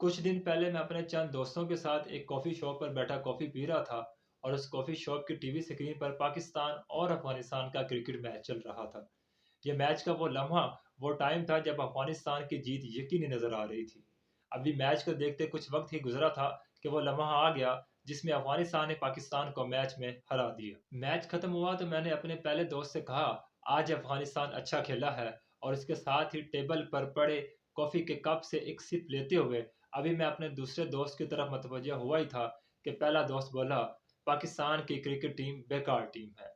कुछ दिन पहले मैं अपने चंद दोस्तों के साथ एक कॉफ़ी शॉप पर बैठा कॉफ़ी पी रहा था और उस कॉफ़ी शॉप की टीवी स्क्रीन पर पाकिस्तान और अफगानिस्तान का क्रिकेट मैच चल रहा था। ये मैच का वो लम्हा, वो टाइम था जब अफगानिस्तान की जीत यकीनी नज़र आ रही थी। अभी मैच को देखते कुछ वक्त ही गुजरा था कि वो लम्हा आ गया जिसमें अफगानिस्तान ने पाकिस्तान को मैच में हरा दिया। मैच खत्म हुआ तो मैंने अपने पहले दोस्त से कहा, आज अफगानिस्तान अच्छा खेला है। और इसके साथ ही टेबल पर पड़े कॉफ़ी के कप से एक सिप लेते हुए अभी मैं अपने दूसरे दोस्त की तरफ मतवज्जा हुआ ही था कि पहला दोस्त बोला, पाकिस्तान की क्रिकेट टीम बेकार टीम है।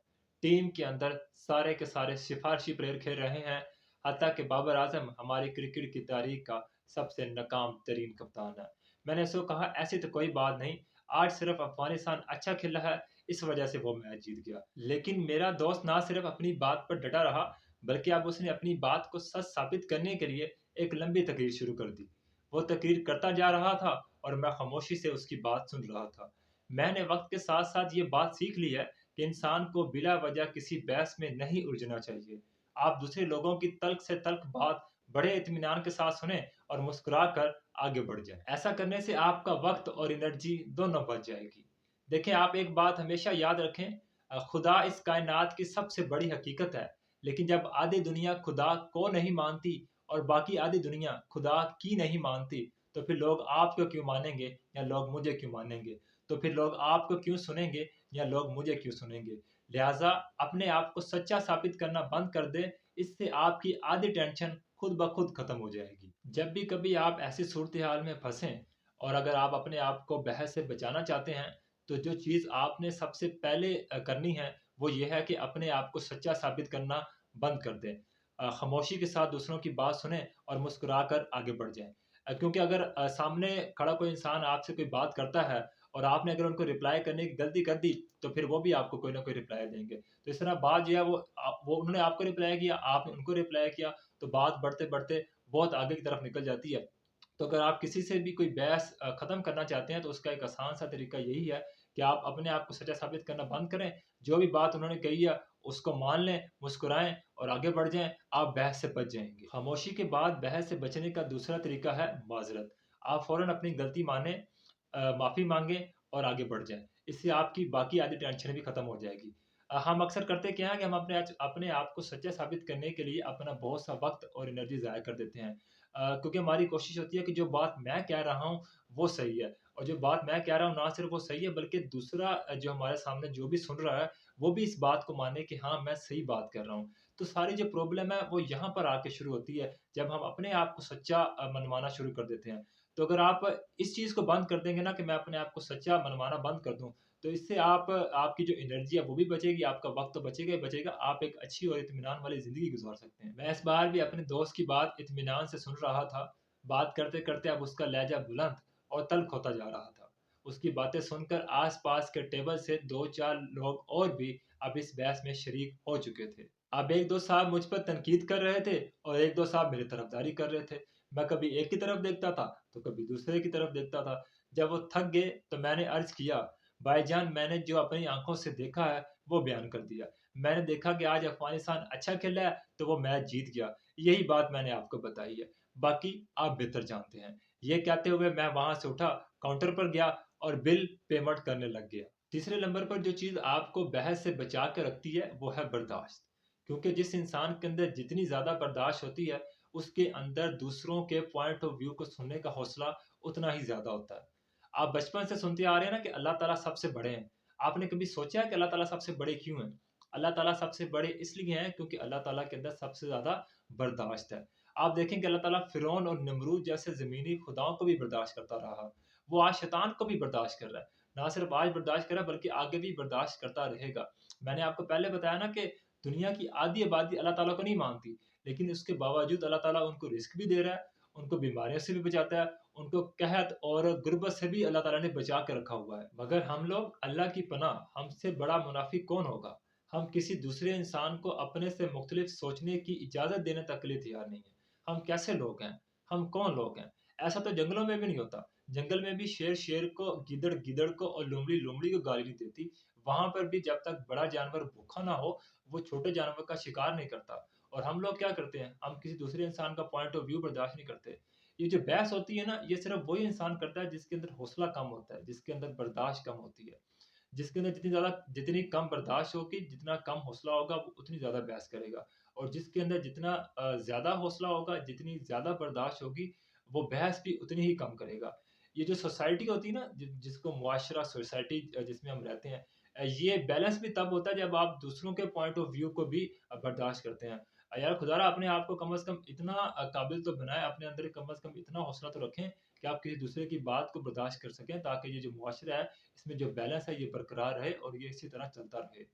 टीम के अंदर सारे के सारे सिफारशी प्लेयर खेल रहे हैं। हत्ता कि बाबर आजम हमारी क्रिकेट की तारीख का सबसे नाकाम तरीन कप्तान है। मैंने उसको कहा, ऐसी तो कोई बात नहीं, आज सिर्फ अफगानिस्तान अच्छा खेला है, इस वजह से वो मैच जीत गया। लेकिन मेरा दोस्त ना सिर्फ अपनी बात पर डटा रहा, बल्कि अब उसने अपनी बात को सच साबित करने के लिए एक लंबी तकरीर शुरू कर दी। वो तकरीर करता जा रहा था और मैं खामोशी से उसकी बात सुन रहा था। मैंने वक्त के साथ साथ ये बात सीख ली है कि इंसान को बिला वजह किसी बहस में नहीं उलझना चाहिए। आप दूसरे लोगों की तल्ख से तल्ख बात बड़े इत्मीनान के साथ सुने और मुस्कुरा कर आगे बढ़ जाए। ऐसा करने से आपका वक्त और एनर्जी दोनों बच जाएगी। देखिए, आप एक बात हमेशा याद रखें, खुदा इस कायनात की सबसे बड़ी हकीकत है। लेकिन जब आधी दुनिया खुदा को नहीं मानती और बाकी आधी दुनिया खुदा की नहीं मानती, तो फिर लोग आपको क्यों मानेंगे या लोग मुझे क्यों मानेंगे? तो फिर लोग आपको क्यों सुनेंगे या लोग मुझे क्यों सुनेंगे? लिहाजा अपने आप को सच्चा साबित करना बंद कर दें, इससे आपकी आधी टेंशन खुद ब खुद खत्म हो जाएगी। जब भी कभी आप ऐसी सूरत-ए-हाल में फँसें और अगर आप अपने आप को बहस से बचाना चाहते हैं, तो जो चीज़ आपने सबसे पहले करनी है, वो ये है कि अपने आप को सच्चा साबित करना बंद कर दें। खामोशी के साथ दूसरों की बात सुनें और मुस्कुराकर आगे बढ़ जाएँ। क्योंकि अगर सामने खड़ा कोई इंसान आपसे कोई बात करता है और आपने अगर उनको रिप्लाई करने की गलती कर दी, तो फिर वो भी आपको कोई ना कोई रिप्लाई देंगे। तो इस तरह बात जो है वो उन्होंने आपको रिप्लाई किया, आपने उनको रिप्लाई किया, तो बात बढ़ते-बढ़ते बहुत आगे की तरफ निकल जाती है। तो अगर आप किसी से भी कोई बहस ख़त्म करना चाहते हैं, तो उसका एक आसान सा तरीका यही है कि आप अपने आप को सच्चा साबित करना बंद करें। जो भी बात उन्होंने कही है, उसको मान लें, मुस्कुराएँ और आगे बढ़ जाएँ, आप बहस से बच जाएँगे। खामोशी के बाद बहस से बचने का दूसरा तरीका है माज़रत। आप फ़ौरन अपनी गलती मानें, माफ़ी माँगे और आगे बढ़ जाएँ। इससे आपकी बाकी आधी टेंशन भी खत्म हो जाएगी। हम अक्सर करते क्या हैं कि हम अपने आप को सच्चा साबित करने के लिए अपना बहुत सा वक़्त और एनर्जी ज़ाया कर देते हैं। क्योंकि हमारी कोशिश होती है कि जो बात मैं कह रहा हूँ, वो सही है और जो बात मैं कह रहा हूँ ना सिर्फ़ वो सही है बल्कि दूसरा जो हमारे सामने जो भी सुन रहा है, वो भी इस बात को माने कि हाँ, मैं सही बात कर रहा हूँ। तो सारी जो प्रॉब्लम है वो यहाँ पर आके शुरू होती है, जब हम अपने आप को सच्चा मनवाना शुरू कर देते हैं। तो अगर आप इस चीज़ को बंद कर देंगे ना कि मैं अपने आप को सच्चा मनवाना बंद कर दूँ, तो इससे आपकी जो एनर्जी है वो भी बचेगी, आपका वक़्त तो बचेगा ही बचेगा, आप एक अच्छी और इत्मीनान वाली ज़िंदगी गुज़ार सकते हैं। मैं इस बार भी अपने दोस्त की बात इत्मीनान से सुन रहा था। बात करते-करते अब उसका लहज़ा बुलंद और तल्ख़ होता जा रहा था। उसकी बातें सुनकर आस-पास के टेबल से 2-4 लोग और भी अब इस बहस में शरीक हो चुके थे। अब 1-2 साहब मुझ पर तनकीद कर रहे थे और 1-2 साहब मेरी तरफ़दारी कर रहे थे। मैं कभी एक की तरफ देखता था, तो कभी दूसरे की तरफ देखता था। जब वो थक गए, तो मैंने अर्ज़ किया, भाईजान मैंने जो अपनी आँखों से देखा है, वो बयान कर दिया। मैंने देखा कि आज अफ़गानिस्तान अच्छा खेला है, तो वो मैच जीत गया। यही बात मैंने आपको बताई है। बाकी आप बेहतर जानते हैं। ये कहते हुए मैं वहाँ से उठा, काउंटर पर गया और बिल पेमेंट करने लग गया। तीसरे नंबर पर जो चीज़ आपको बहस से बचा के रखती है, वो है बर्दाश्त। क्योंकि जिस इंसान के अंदर जितनी ज़्यादा बर्दाश्त होती है, उसके अंदर दूसरों के पॉइंट ऑफ व्यू को सुनने का हौसला उतना ही ज़्यादा होता है। आप बचपन से सुनते आ रहे हैं ना कि अल्लाह ताला सबसे बड़े हैं। आपने कभी सोचा है कि अल्लाह ताला सबसे बड़े क्यों हैं? अल्लाह ताला सबसे बड़े इसलिए हैं क्योंकि अल्लाह ताला के अंदर सबसे ज़्यादा बर्दाश्त है। आप देखें कि अल्लाह ताला फ़िरौन और नमरूद जैसे ज़मीनी खुदाओं को भी बर्दाश्त करता रहा। वो आज शैतान को भी बर्दाश्त कर रहा है। ना सिर्फ़ आज बर्दाश्त कर रहा है बल्कि आगे भी बर्दाश्त करता रहेगा। मैंने आपको पहले बताया ना कि दुनिया की आधी आबादी अल्लाह ताला को नहीं मानती, लेकिन उसके बावजूद अल्लाह ताला उनको रिज़्क भी दे रहा है, उनको बीमारियों से भी बचाता है, उनको कहत और गुर्बत से भी अल्लाह ताला ने बचा के रखा हुआ है। मगर हम लोग अल्लाह की पनाह हमसे बड़ा मुनाफ़िक कौन होगा? हम किसी दूसरे इंसान को अपने से मुख्तलिफ सोचने की इजाज़त देने तक के लिए तैयार नहीं हैं। हम कैसे लोग हैं? हम कौन लोग हैं? ऐसा तो जंगलों में भी नहीं होता। जंगल में भी शेर शेर को, गीदड़ गीदड़ को और लोमड़ी लोमड़ी को गाली नहीं देती। वहाँ पर भी जब तक बड़ा जानवर भूखा ना हो, वो छोटे जानवर का शिकार नहीं करता। और हम लोग क्या करते हैं? हम किसी दूसरे इंसान का पॉइंट ऑफ व्यू बर्दाश्त नहीं करते। یہ جو بحث ہوتی ہے نا، یہ صرف وہی انسان کرتا ہے جس کے اندر حوصلہ کم ہوتا ہے، جس کے اندر برداشت کم ہوتی ہے، جس کے اندر جتنی کم برداشت ہوگی، جتنا کم حوصلہ ہوگا، وہ اتنی زیادہ بحث کرے گا، اور جس کے اندر جتنا زیادہ حوصلہ ہوگا، جتنی زیادہ برداشت ہوگی، وہ بحث بھی اتنی ہی کم کرے گا۔ یہ جو سوسائٹی ہوتی ہے نا، جس کو معاشرہ سوسائٹی جس میں ہم رہتے ہیں، یہ بیلنس بھی تب ہوتا ہے جب آپ دوسروں کے پوائنٹ آف ویو کو بھی برداشت کرتے ہیں۔ یار خدا را اپنے آپ کو کم از کم اتنا قابل تو بنائیں، اپنے اندر کم از کم اتنا حوصلہ تو رکھیں کہ آپ کسی دوسرے کی بات کو برداشت کر سکیں، تاکہ یہ جو معاشرہ ہے اس میں جو بیلنس ہے یہ برقرار رہے اور یہ اسی طرح چلتا رہے۔